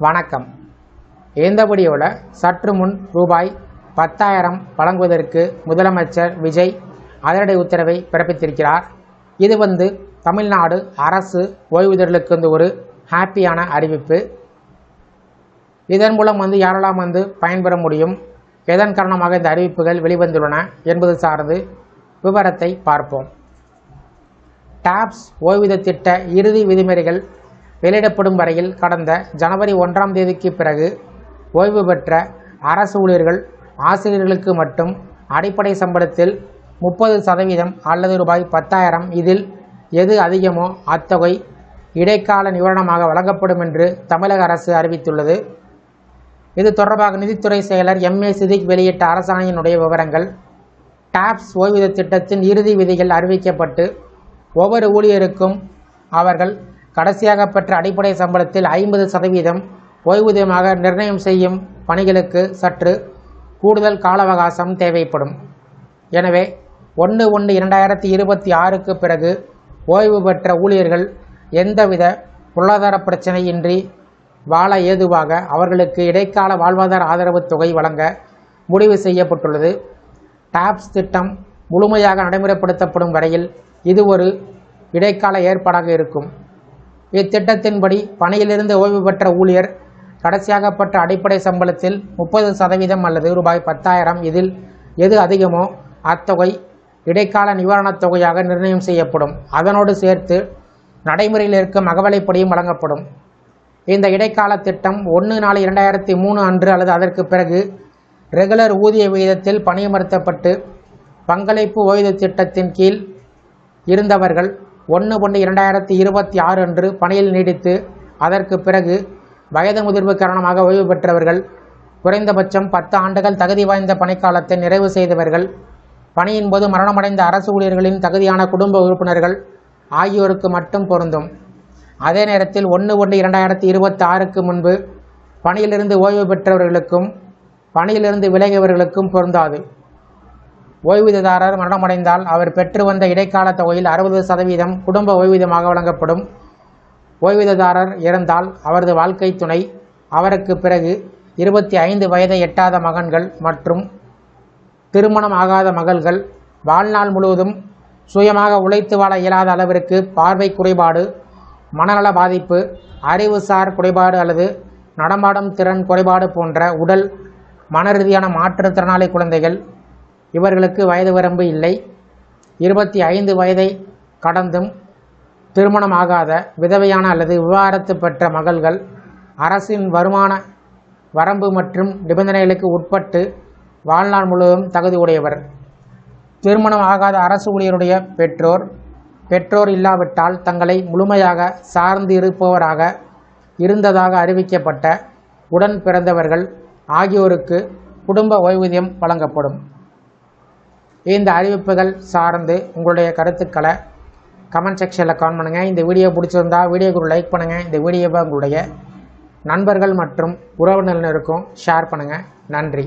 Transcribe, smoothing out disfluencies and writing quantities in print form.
வணக்கம். இந்த வீடியோவில் சற்று முன் ரூபாய் 10,000 வழங்குவதற்கு முதலமைச்சர் விஜய் அதிரடி உத்தரவை பிறப்பித்திருக்கிறார். இது தமிழ்நாடு அரசு ஓய்வூதியர்களுக்கு ஒரு ஹாப்பியான அறிவிப்பு. இதன் மூலம் யாரெல்லாம் பயன்பெற முடியும், எதன் காரணமாக இந்த அறிவிப்புகள் வெளிவந்துள்ளன என்பது சார்ந்து விவரத்தை பார்ப்போம். டாப்ஸ் ஓய்வூதிய திட்ட இறுதி விதிமுறைகள் வெளியிடப்படும் வரையில் கடந்த ஜனவரி 1ஆம் தேதிக்கு பிறகு ஓய்வு பெற்ற அரசு ஊழியர்கள், ஆசிரியர்களுக்கு மட்டும் அடிப்படை சம்பளத்தில் 30% அல்லது ரூபாய் 10,000 இதில் எது அதிகமோ அத்தொகை இடைக்கால நிவாரணமாக வழங்கப்படும் என்று தமிழக அரசு அறிவித்துள்ளது. இது தொடர்பாக நிதித்துறை செயலர் MA சிதிக் வெளியிட்ட அரசாணையினுடைய விவரங்கள். டாப்ஸ் ஓய்வூதிய திட்டத்தின் இறுதி விதிகள் அறிவிக்கப்பட்டு ஒவ்வொரு ஊழியருக்கும் அவர்கள் கடைசியாக பெற்ற அடிப்படை சம்பளத்தில் 50% ஓய்வூதியமாக நிர்ணயம் செய்யும் பணிகளுக்கு சற்று கூடுதல் கால அவகாசம் தேவைப்படும். எனவே 1/1/2026க்கு பிறகு ஓய்வு பெற்ற ஊழியர்கள் எந்தவித பொருளாதார பிரச்சனையின்றி வாழ ஏதுவாக அவர்களுக்கு இடைக்கால வாழ்வாதார ஆதரவு தொகை வழங்க முடிவு செய்யப்பட்டுள்ளது. டாப்ஸ் திட்டம் முழுமையாக நடைமுறைப்படுத்தப்படும் வரையில் இது ஒரு இடைக்கால ஏற்பாடாக இருக்கும். இத்திட்டத்தின்படி பணியிலிருந்து ஓய்வு பெற்ற ஊழியர் கடைசியாக பெற்ற அடிப்படை சம்பளத்தில் 30% அல்லது ரூபாய் 10,000 இதில் எது அதிகமோ அத்தொகை இடைக்கால நிவாரணத் தொகையாக நிர்ணயம் செய்யப்படும். அதனோடு சேர்த்து நடைமுறையில் இருக்கும் அகவலைப்படியும் வழங்கப்படும். இந்த இடைக்கால திட்டம் 1/4/2003 அன்று அல்லது அதற்கு பிறகு ரெகுலர் ஊதிய விகிதத்தில் பணியமர்த்தப்பட்டு பங்களிப்பு ஓய்வூதிய திட்டத்தின் கீழ் இருந்தவர்கள் 1/1/2026 அன்று பணியில் நீடித்து அதற்கு பிறகு வயது முதிர்வு காரணமாக ஓய்வு பெற்றவர்கள், குறைந்தபட்சம் 10 ஆண்டுகள் தகுதி வாய்ந்த பணிக்காலத்தை நிறைவு செய்தவர்கள், பணியின் போது மரணமடைந்த அரசு ஊழியர்களின் தகுதியான குடும்ப உறுப்பினர்கள் ஆகியோருக்கு மட்டும் பொருந்தும். அதே நேரத்தில் 1/1/2026க்கு முன்பு பணியிலிருந்து ஓய்வு பெற்றவர்களுக்கும் பணியிலிருந்து விலகியவர்களுக்கும் பொருந்தாது. ஓய்வூதியதாரர் மரணமடைந்தால் அவர் பெற்று வந்த இடைக்கால தொகையில் 60% குடும்ப ஓய்வூதியமாக வழங்கப்படும். ஓய்வூதியதாரர் இறந்தால் அவரது வாழ்க்கை துணை, அவருக்கு பிறகு 25 வயதை எட்டாத மகன்கள் மற்றும் திருமணம் ஆகாத மகள்கள், வாழ்நாள் முழுவதும் சுயமாக உழைத்து வாழ இயலாத அளவிற்கு பார்வை குறைபாடு, மனநல பாதிப்பு, அறிவுசார் குறைபாடு அல்லது நடமாடும் திறன் குறைபாடு போன்ற உடல் மனரீதியான மாற்றுத்திறனாளி குழந்தைகள், இவர்களுக்கு வயது வரம்பு இல்லை. 25 வயதை கடந்தும் திருமணம் ஆகாத விதவையான அல்லது விவாகரத்து பெற்ற மகள்கள், அரசின் வருமான வரம்பு மற்றும் நிபந்தனைகளுக்கு உட்பட்டு வாழ்நாள் முழுவதும் தகுதி உடையவர், திருமணம் ஆகாத அரசு ஊழியருடைய பெற்றோர் இல்லாவிட்டால் தங்களை முழுமையாக சார்ந்து இருப்பவராக இருந்ததாக அறிவிக்கப்பட்ட உடன் பிறந்தவர்கள் ஆகியோருக்கு குடும்ப ஓய்வூதியம் வழங்கப்படும். இந்த அறிவிப்புகள் சார்ந்து உங்களுடைய கருத்துக்களை கமெண்ட் செக்ஷனில் கமெண்ட் பண்ணுங்கள். இந்த வீடியோ பிடிச்சிருந்தா வீடியோக்கு ஒரு லைக் பண்ணுங்கள். இந்த வீடியோவை உங்களுடைய நண்பர்கள் மற்றும் உறவினர்களுக்கும் ஷேர் பண்ணுங்கள். நன்றி.